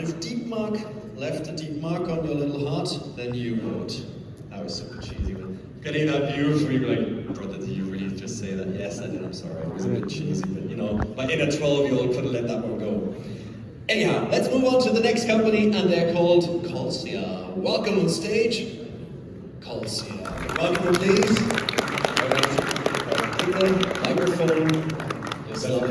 if deep mark left a deep mark on your little heart, then you wrote. That was super cheesy, but getting that view for you, like, brother, did you really just say that? Yes, I did, I'm sorry, it was a bit cheesy, but you know, my inner 12-year-old couldn't let that one go. Anyhow, let's move on to the next company, and they're called Colsia. Welcome on stage, Colsia. Welcome, please. Take the microphone. Yourself.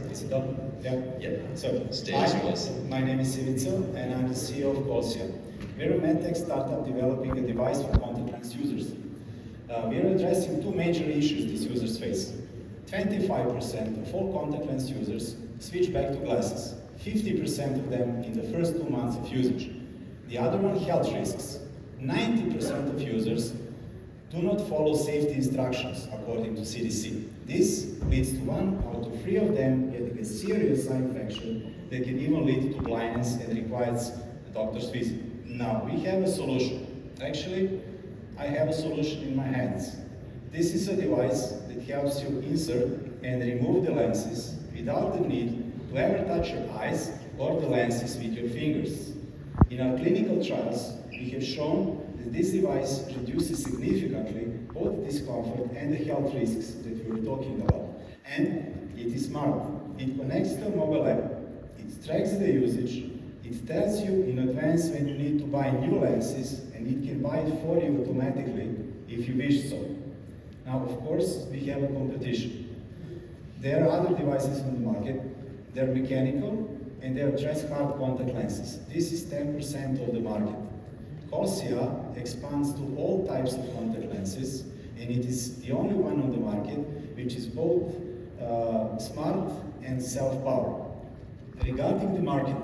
Is it on? Yeah. Yeah. So, Stage was. my name is Ivica, and I'm the CEO of Colsia. We're a medtech startup developing a device for contact lens users. We are addressing two major issues these users face. 25% of all contact lens users switch back to glasses, 50% of them in the first 2 months of usage. The other one, health risks. 90% of users do not follow safety instructions according to CDC. This leads to 1 out of 3 of them getting a serious eye infection that can even lead to blindness and requires a doctor's visit. Now, we have a solution. Actually, I have a solution in my hands. This is a device that helps you insert and remove the lenses without the need to ever touch your eyes or the lenses with your fingers. In our clinical trials, we have shown that this device reduces significantly both discomfort and the health risks that we were talking about. And it is smart. It connects to a mobile app, it tracks the usage, it tells you in advance when you need to buy new lenses, and it can buy it for you automatically if you wish so. Now, of course, we have a competition. There are other devices on the market. They're mechanical, and they address hard contact lenses. This is 10% of the market. Colsia expands to all types of contact lenses, and it is the only one on the market which is both smart and self-powered. Regarding the market,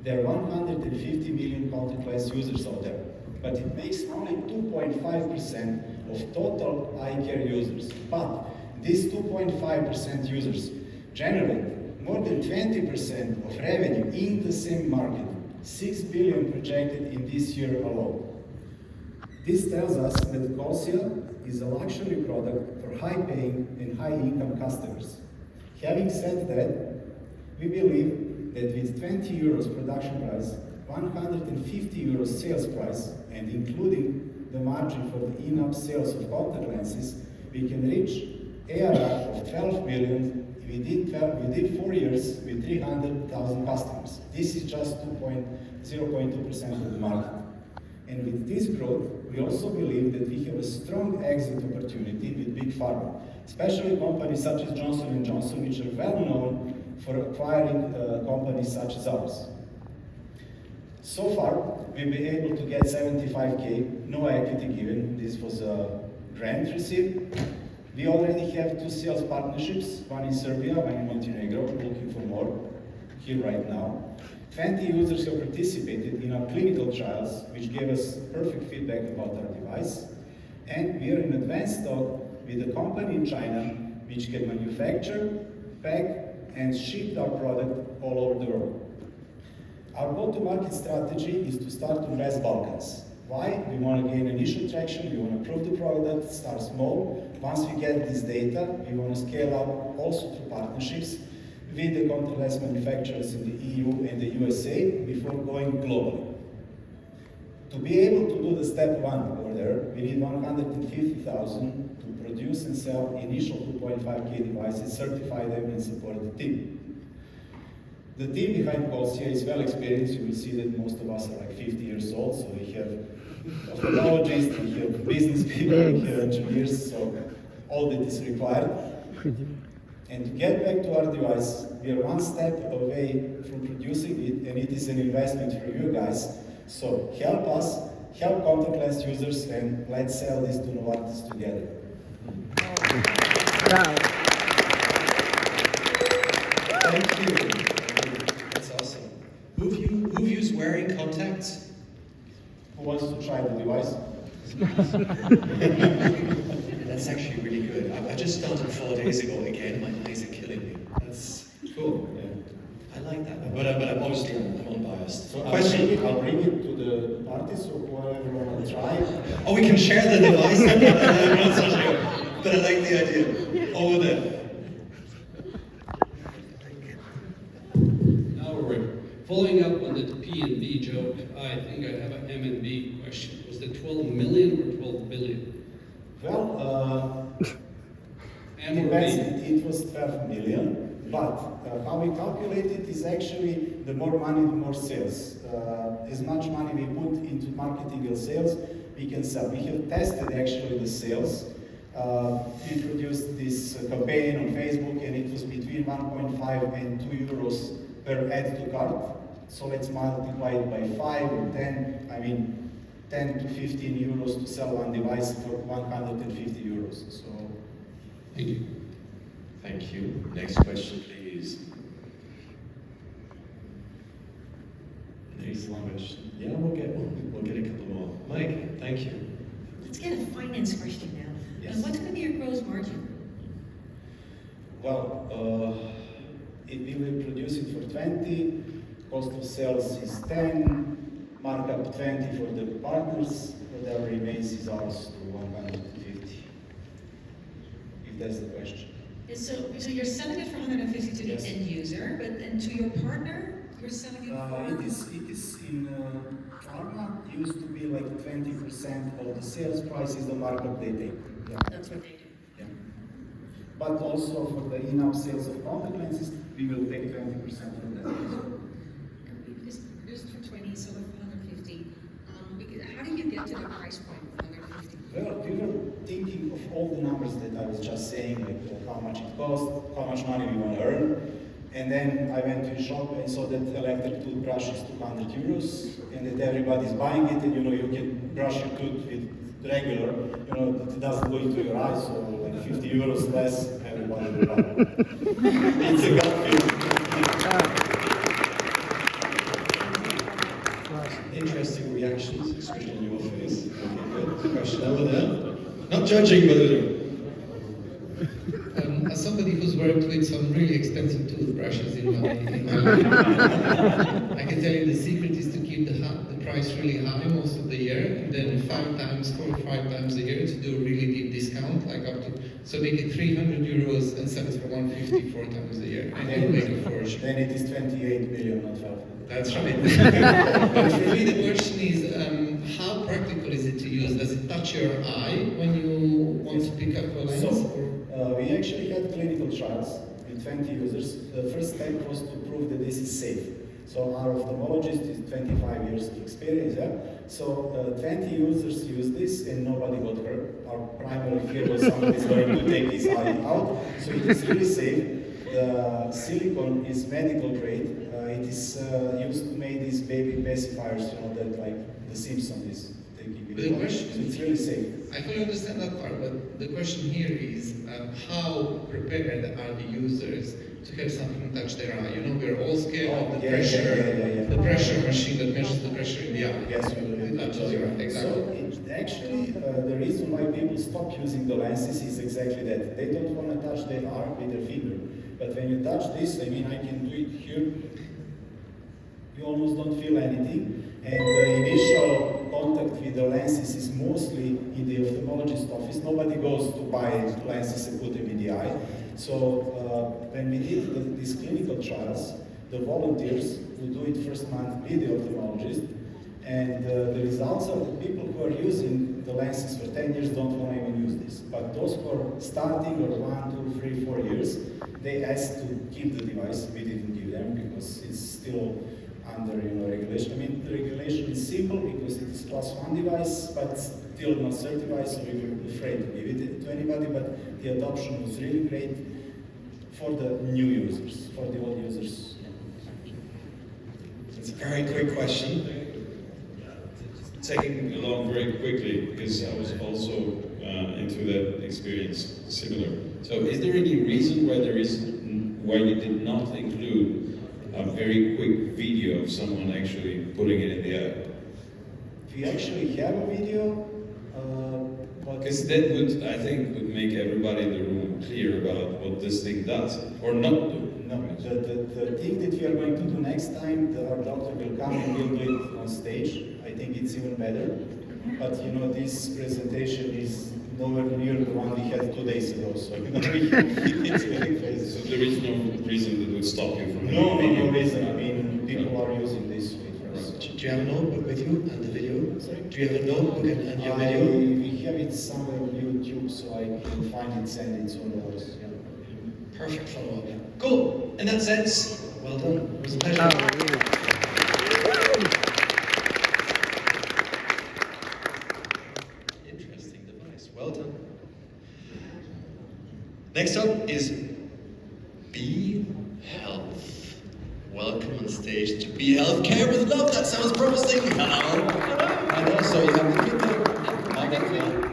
there are 150 million contact lens users out there, but it makes only 2.5% of total eye care users. But these 2.5% users generate more than 20% of revenue in the same market, 6 billion projected in this year alone. This tells us that Colsia is a luxury product for high-paying and high-income customers. Having said that, we believe that with 20 euros production price, 150 euros sales price, and including the margin for the in-app sales of contact lenses, we can reach ARR of 12 million within 4 years with 300,000 customers. This is just 0.2% of the market. And with this growth, we also believe that we have a strong exit opportunity with big pharma, especially companies such as Johnson & Johnson, which are well known for acquiring companies such as ours. So far, we've been able to get 75K, no equity given. This was a grant received. We already have 2 sales partnerships, one in Serbia, one in Montenegro, looking for more here right now. 20 users have participated in our clinical trials, which gave us perfect feedback about our device. And we are in advanced talk with a company in China which can manufacture, pack, and ship our product all over the world. Our go-to-market strategy is to start on West Balkans. Why? We want to gain initial traction, we want to prove the product, start small. Once we get this data, we want to scale up also through partnerships with the contact lens manufacturers in the EU and the USA before going globally. To be able to do the step 1 over there, we need 150,000 to produce and sell initial 2.5K devices, certify them, and support the team. The team behind Colsia is well experienced. You will see that most of us are like 50 years old, so we have ophthalmologists, we have business people, we have engineers, so all that is required. And to get back to our device, we are one step away from producing it, and it is an investment for you guys. So help us, help contact lens users, and let's sell this to Novartis together. Wow. Thank you. That's awesome. Who of you is wearing contacts? Who wants to try the device? That's actually really good. I just started 4 days ago again. My eyes are killing me. That's cool. Yeah. I like that. But I'm obviously I'm unbiased. So question. I'll bring it to the party, so whoever wants to try. Oh, we can share the device. I'm not so sure, but I like the idea. Over there. Now we're in. Following up on the P and B joke, I think I have an M and B question. Was it 12 million or 12 billion? Well, M or depends. B? It was 12 million, but how we calculate it is actually the more money, the more sales. As much money we put into marketing and sales, we can sell. We have tested actually the sales. We produced this campaign on Facebook, and it was between 1.5 and 2 euros per add to cart. So let's multiply it by 5 or 10. I mean, 10 to 15 euros to sell one device for 150 euros. So, Thank you. Thank you. Next question, please. Next question. Yeah, we'll get one. We'll get a couple more. Mike, thank you. Let's get a finance question now. Yes. What's going to be your gross margin? well, if we will produce it for 20, cost of sales is 10, markup 20 for the partners, whatever remains is ours to 150. If that's the question. So you're selling it for 150 to the Yes. end user, but and to your partner, you're selling it for... It is in pharma, used to be like 20% of the sales price is the markup they take. Yeah. That's what they do. Yeah. But also for the in-house sales of contact lenses, we will take 20% from that. And because produced for 20, so for 150. How do you get to the price point of 150? Well, we were thinking of all the numbers that I was just saying, like how much it costs, how much money we want to earn. And then I went to a shop and saw that electric toothbrush is 200 euros, and that everybody's buying it, and you can brush your tooth with regular, it doesn't go into your eyes, so like 50 euros less, everybody will buy it. It's a gut feeling. Interesting reactions, especially on your face. Okay, good. Question over there. Not judging, but As somebody who's worked with some really expensive toothbrushes in my life, I can tell you the secret is to keep the price really high most of the year, and then 4 or 5 times a year to do a really deep discount, like up to, so make it 300 euros and sell it for 150 4 times a year, and you make a fortune. Then it is 28 million, not 12. That's right. But for me, the question is, how practical is it to use? Does it touch your eye when you want to pick up a lens? So, we actually had clinical trials with 20 users. The first step was to prove that this is safe. So our ophthalmologist is 25 years of experience, yeah? So 20 users used this and nobody got hurt. Our primary fear was somebody's going to take his eye out. So it is really safe. The silicone is medical grade. It is used to make these baby pacifiers, that like the Simpsons is taking with The question so it's really safe. I fully understand that part, but the question here is how prepared are the users to have something touch their eye? We're all scared of the pressure, the pressure machine that measures the pressure in the eye. Yes, It touches your eye, exactly. So actually, the reason why people stop using the lenses is exactly that. They don't want to touch their arm with their finger. But when you touch this, I can do it here. You almost don't feel anything. And the initial contact with the lenses is mostly in the ophthalmologist office. Nobody goes to buy lenses and put them in the eye. So when we did these clinical trials, the volunteers would do it first month with the ophthalmologist. And the results are that people who are using the lenses for 10 years don't want to even use this. But those who are starting or 1, 2, 3, 4 years, they asked to keep the device. We didn't give them because it's still under regulation. The regulation is simple because it is class 1 device, but still not certified, so we were afraid to give it to anybody, but the adoption was really great for the new users, for the old users. it's a very quick question. Taking along very quickly, because I was also into that experience, similar. So is there any reason why you did not include a very quick video of someone actually putting it in the air? We actually have a video, Because that I think, would make everybody in the room clear about what this thing does, or not do. no, the thing that we are going to do next time, our doctor will come and will do it on stage. I think it's even better. But this presentation is nowhere near the one we had 2 days ago, so it's really crazy. So there is no reason that would stop you from No doing it. reason. people are using this way first. Do you have a notebook with you and the video? Sorry? Do you have a notebook and your We video? have it somewhere on YouTube, so I can find it, send it to all of us. Yeah. Perfect follow-up. Cool. In that sense, well done. It was a pleasure. Interesting device. Well done. Next up is Be Health. Welcome on stage to Be Health. Care with Love. That sounds promising. Hello. And also you have the video.